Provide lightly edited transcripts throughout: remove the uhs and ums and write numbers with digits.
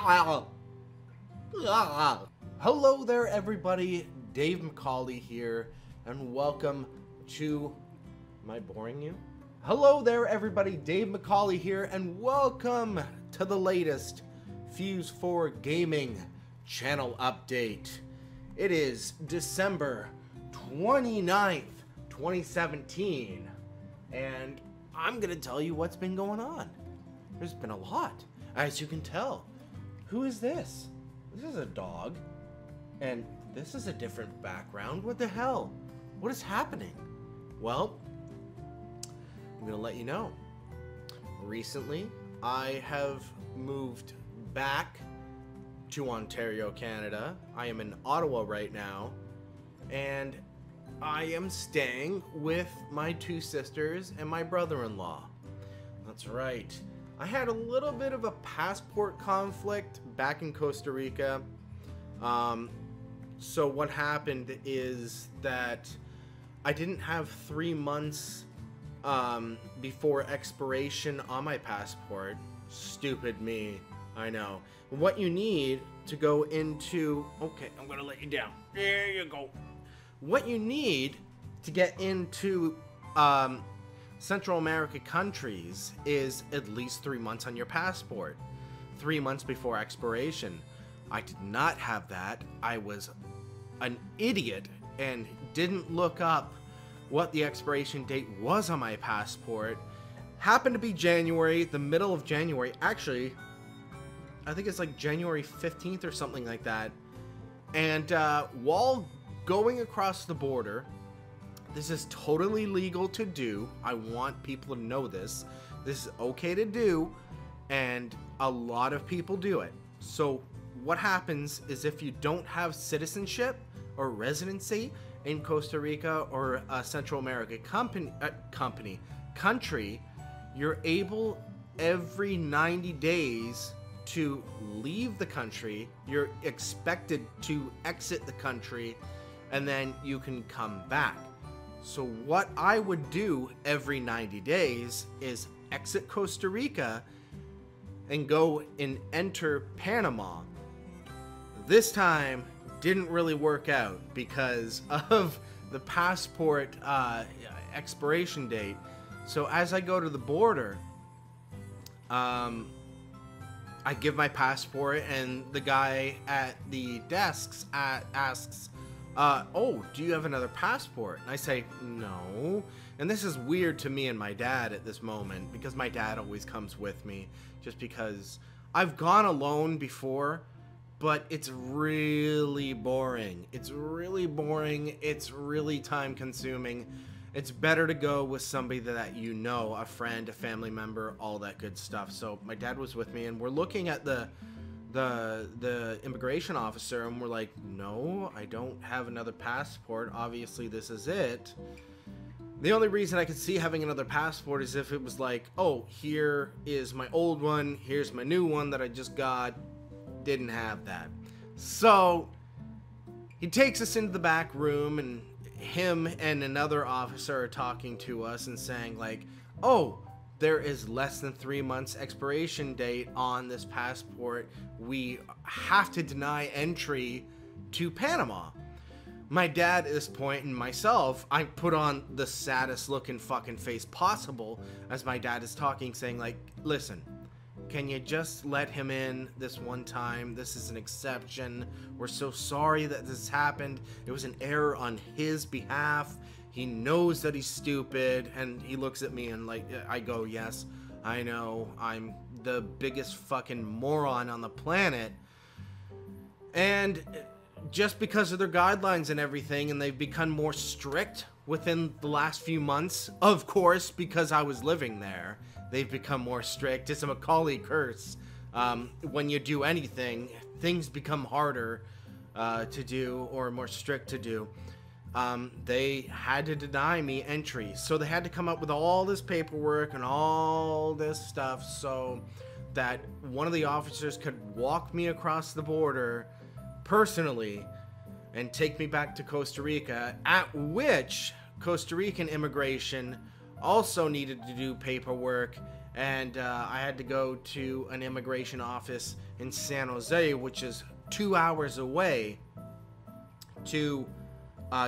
Hello there, everybody. Dave McCauley here, and welcome to... Am I boring you? Hello there, everybody. Dave McCauley here, and welcome to the latest Fuse4Gaming channel update. It is December 29th, 2017, and I'm gonna tell you what's been going on. There's been a lot, as you can tell. Who is this? This is a dog, and this is a different background. What the hell? What is happening? Well, I'm gonna let you know. Recently, I have moved back to Ontario, Canada. I am in Ottawa right now, and I am staying with my two sisters and my brother-in-law. That's right. I had a little bit of a passport conflict back in Costa Rica. So what happened is that I didn't have 3 months before expiration on my passport. Stupid me, I know. What you need to go into... Okay, I'm gonna let you down. There you go. What you need to get into Central America countries is at least 3 months on your passport. 3 months before expiration. I did not have that. I was an idiot and didn't look up what the expiration date was on my passport. Happened to be January, the middle of January. Actually, I think it's like January 15th or something like that. And while going across the border, this is totally legal to do. I want people to know this. This is okay to do, and a lot of people do it. So what happens is if you don't have citizenship or residency in Costa Rica or a Central America country, you're able every 90 days to leave the country. You're expected to exit the country, and then you can come back. So what I would do every 90 days is exit Costa Rica and go and enter Panama. This time didn't really work out because of the passport expiration date. So as I go to the border, I give my passport, and the guy at the desks asks, oh, do you have another passport? And I say, no. And this is weird to me and my dad at this moment, because my dad always comes with me, just because I've gone alone before, but it's really boring. It's really boring. It's really time consuming. It's better to go with somebody that you know, a friend, a family member, all that good stuff. So my dad was with me, and we're looking at the immigration officer, and we're like, no, I don't have another passport. Obviously this is it. The only reason I could see having another passport is if it was like, oh, here is my old one, here's my new one that I just got. Didn't have that. So he takes us into the back room, and him and another officer are talking to us and saying like, oh, there is less than 3 months expiration date on this passport. We have to deny entry to Panama. My dad at this point, and myself, I put on the saddest looking fucking face possible as my dad is talking, saying like, listen, can you just let him in this one time? This is an exception. We're so sorry that this happened. It was an error on his behalf. He knows that he's stupid, and he looks at me and like, I go, yes, I know, I'm the biggest fucking moron on the planet. And just because of their guidelines and everything, and they've become more strict within the last few months, of course, because I was living there, they've become more strict. It's a Macaulay curse. When you do anything, things become harder to do, or more strict to do. They had to deny me entry, so they had to come up with all this paperwork and all this stuff so that one of the officers could walk me across the border personally and take me back to Costa Rica, at which Costa Rican immigration also needed to do paperwork and I had to go to an immigration office in San Jose, which is 2 hours away, to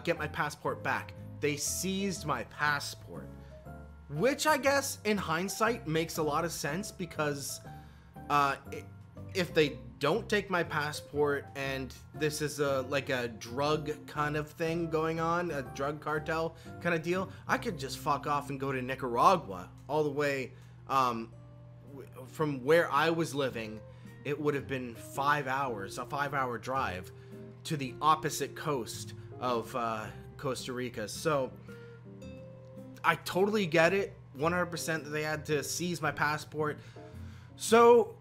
get my passport back. They seized my passport, which I guess in hindsight makes a lot of sense, because if they don't take my passport and this is like a drug kind of thing going on, a drug cartel kind of deal, I could just fuck off and go to Nicaragua all the way. From where I was living, it would have been 5 hours, a 5-hour drive to the opposite coast of Costa Rica. So I totally get it, 100%, that they had to seize my passport. So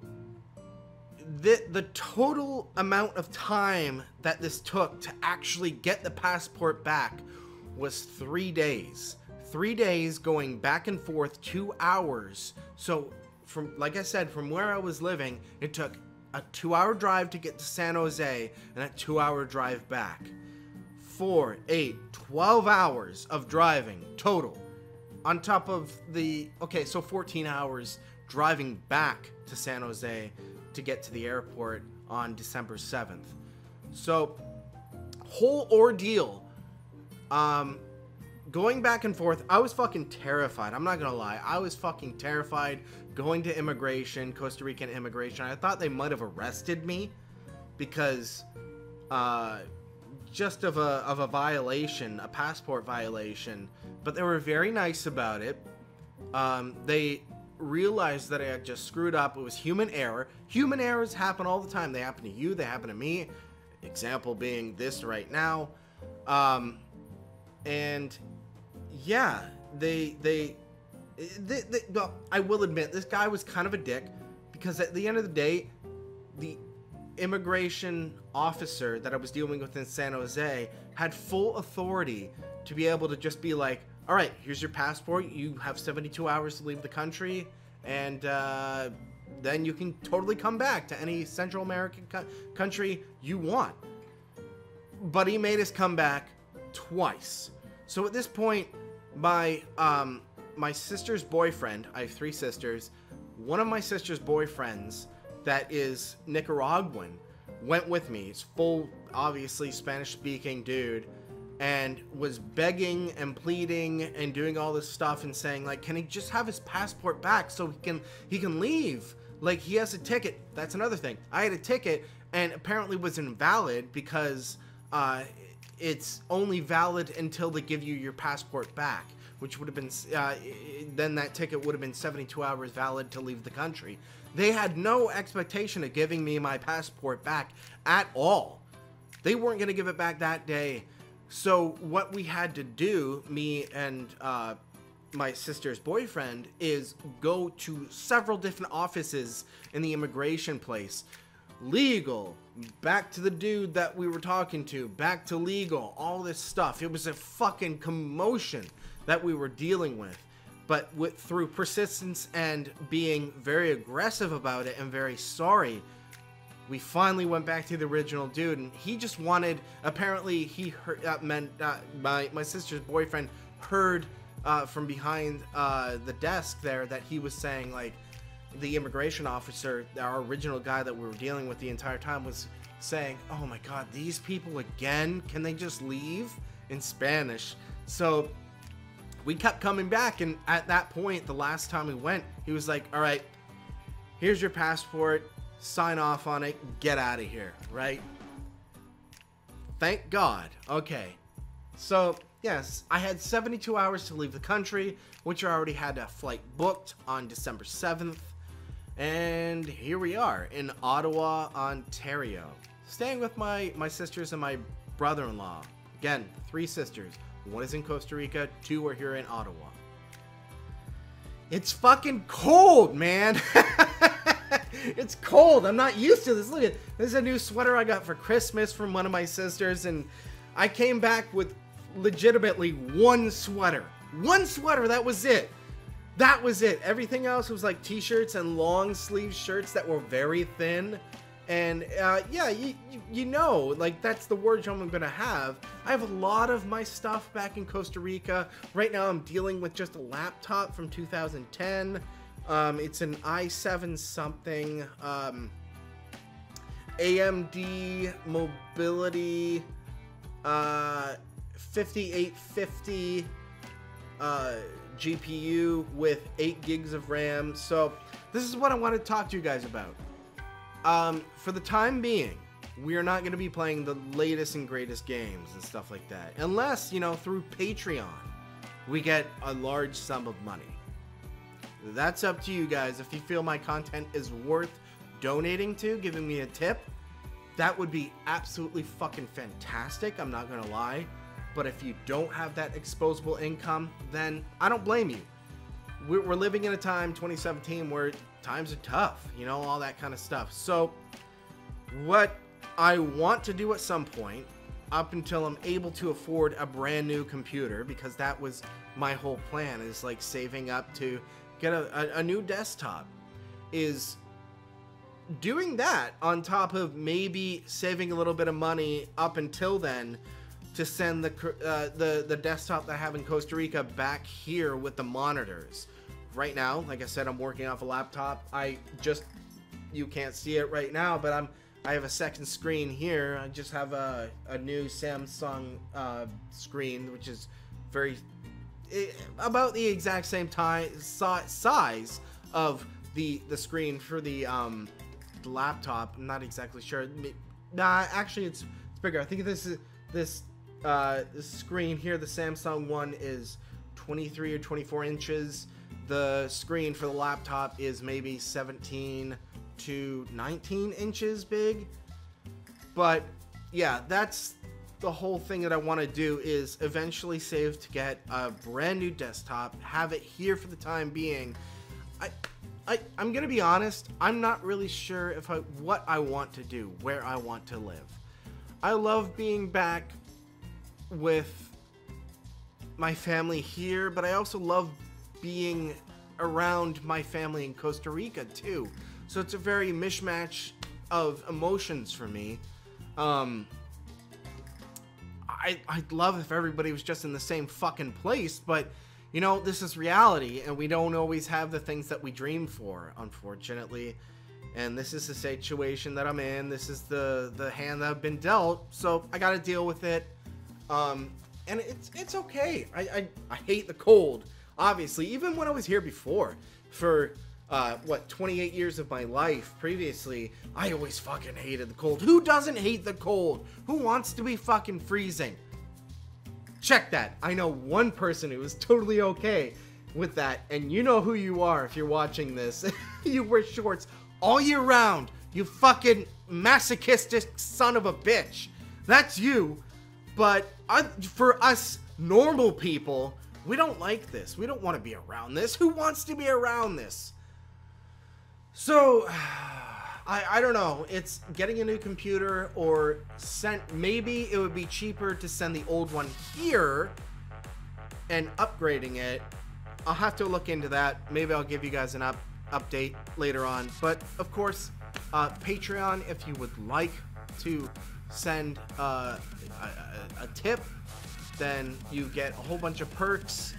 the total amount of time that this took to actually get the passport back was 3 days. 3 days going back and forth, 2 hours. So from, like I said, from where I was living, it took a 2-hour drive to get to San Jose and a 2-hour drive back. 4, 8, 12 hours of driving total. On top of the, okay, so 14 hours driving back to San Jose to get to the airport on December 7th. So, whole ordeal. Going back and forth, I was fucking terrified. I'm not gonna lie. I was fucking terrified going to immigration, Costa Rican immigration. I thought they might have arrested me because just of a violation, a passport violation. But they were very nice about it. They realized that I had just screwed up. It was human error. Human errors happen all the time. They happen to you. They happen to me. Example being this right now. And yeah, well, I will admit, this guy was kind of a dick, because at the end of the day, the immigration officer that I was dealing with in San Jose had full authority to be able to just be like, all right, here's your passport. You have 72 hours to leave the country, and then you can totally come back to any Central American country you want. But he made us come back twice. So at this point, my sister's boyfriend, I have 3 sisters, one of my sister's boyfriends that is Nicaraguan went with me. He's full, obviously Spanish-speaking dude, and was begging and pleading and doing all this stuff and saying, like, can he just have his passport back so he can leave? Like, he has a ticket. That's another thing. I had a ticket and apparently was invalid because it's only valid until they give you your passport back, which would have been, then that ticket would have been 72 hours valid to leave the country. They had no expectation of giving me my passport back at all. They weren't going to give it back that day. So what we had to do, me and my sister's boyfriend, is go to several different offices in the immigration place. Legal, back to the dude that we were talking to, back to legal, all this stuff. It was a fucking commotion that we were dealing with. But through persistence and being very aggressive about it and very sorry, we finally went back to the original dude, and he just wanted, apparently he heard, my sister's boyfriend heard from behind the desk there that he was saying, like, the immigration officer, our original guy that we were dealing with the entire time, was saying, oh my god, these people again, can they just leave? In Spanish. So we kept coming back, and at that point, the last time we went, he was like, all right, here's your passport, sign off on it, get out of here, right? Thank God. Okay. So, yes, I had 72 hours to leave the country, which I already had a flight booked on December 7th. And here we are in Ottawa, Ontario, staying with my sisters and my brother-in-law. Again, 3 sisters. 1 is in Costa Rica, 2 are here in Ottawa. It's fucking cold, man. It's cold. I'm not used to this. Look at this. Is a new sweater I got for Christmas from one of my sisters, and I came back with legitimately 1 sweater. 1 sweater, that was it. That was it. Everything else was like t-shirts and long sleeve shirts that were very thin. And yeah, you know, like, that's the wardrobe I'm gonna have. I have a lot of my stuff back in Costa Rica. Right now I'm dealing with just a laptop from 2010. It's an i7 something. AMD Mobility 5850 GPU with 8 gigs of RAM. So this is what I want to talk to you guys about. For the time being, we are not going to be playing the latest and greatest games and stuff like that, unless, you know, through Patreon we get a large sum of money. That's up to you guys. If you feel my content is worth donating to, giving me a tip, that would be absolutely fucking fantastic. I'm not gonna lie. But if you don't have that exposable income, then I don't blame you. We're living in a time, 2017, where times are tough, you know, all that kind of stuff. So what I want to do at some point, up until I'm able to afford a brand new computer, because that was my whole plan, is like saving up to get a new desktop, is doing that on top of maybe saving a little bit of money up until then to send the desktop that I have in Costa Rica back here with the monitors. Right now, like I said, I'm working off a laptop. You can't see it right now, but I have a second screen here. I just have a new Samsung screen, which is about the exact same size of the screen for the laptop. I'm not exactly sure. Nah, actually it's bigger. I think this screen here, the Samsung one, is 23 or 24 inches. The screen for the laptop is maybe 17 to 19 inches big. But yeah, that's the whole thing that I want to do, is eventually save to get a brand new desktop, have it here for the time being. I'm gonna be honest, I'm not really sure what I want to do, where I want to live. I love being back with my family here, but I also love being around my family in Costa Rica too. So it's a very mishmash of emotions for me. I'd love if everybody was just in the same fucking place, but you know, this is reality, and we don't always have the things that we dream for, unfortunately. And this is the situation that I'm in. This is the hand that I've been dealt, so I gotta deal with it. And it's okay. I hate the cold, obviously. Even when I was here before, for 28 years of my life previously, I always fucking hated the cold. Who doesn't hate the cold? Who wants to be fucking freezing? Check that. I know one person who is totally okay with that, and you know who you are if you're watching this. You wear shorts all year round, you fucking masochistic son of a bitch. That's you. But for us normal people, we don't like this. We don't want to be around this. Who wants to be around this? So I don't know. It's getting a new computer, or maybe it would be cheaper to send the old one here and upgrading it. I'll have to look into that. Maybe I'll give you guys an update later on. But of course, Patreon, if you would like to send a tip, then you get a whole bunch of perks.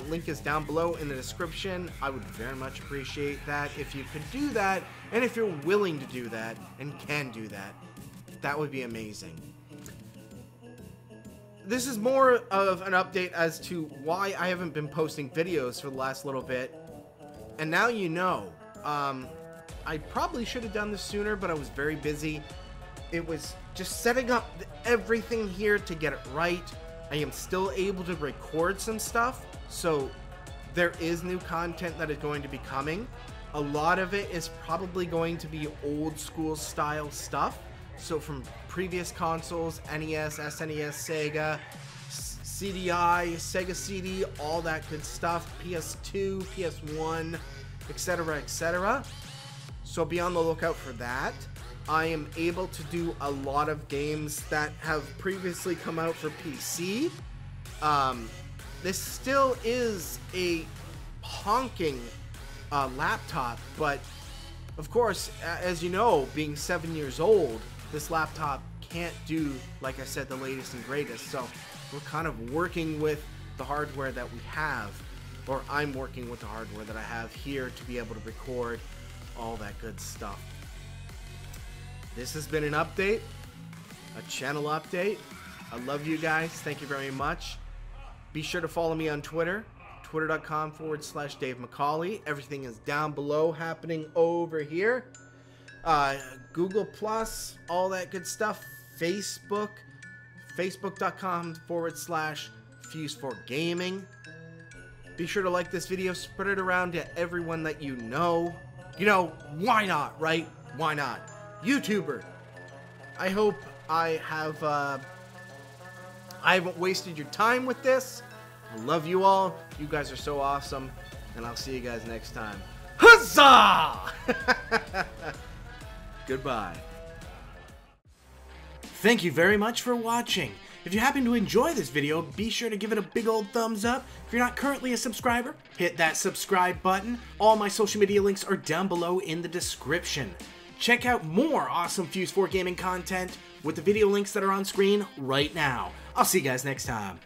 Link is down below in the description. I would very much appreciate that if you could do that, and if you're willing to do that and can do that, that would be amazing. This is more of an update as to why I haven't been posting videos for the last little bit, and now you know. I probably should have done this sooner, but I was very busy. It was just setting up everything here to get it right. I am still able to record some stuff, so there is new content that is going to be coming. A lot of it is probably going to be old school style stuff, so from previous consoles, NES, SNES, Sega, CDI, Sega CD, all that good stuff, PS2, PS1, etc., etc. So be on the lookout for that. I am able to do a lot of games that have previously come out for PC. This still is a honking laptop, but of course, as you know, being 7 years old, this laptop can't do, like I said, the latest and greatest. So we're kind of working with the hardware that we have. or I'm working with the hardware that I have here to be able to record all that good stuff. This has been an update, a channel update. I love you guys. Thank you very much. Be sure to follow me on Twitter, twitter.com/Dave McCauley. Everything is down below happening over here. Google Plus, all that good stuff. Facebook, facebook.com/Fuse4Gaming. Be sure to like this video, spread it around to everyone that you know. You know, why not, right? Why not? YouTuber. I hope I haven't wasted your time with this. I love you all. You guys are so awesome. And I'll see you guys next time. Huzzah! Goodbye. Thank you very much for watching. If you happen to enjoy this video, be sure to give it a big old thumbs up. If you're not currently a subscriber, hit that subscribe button. All my social media links are down below in the description. Check out more awesome Fuse4Gaming content with the video links that are on screen right now. I'll see you guys next time.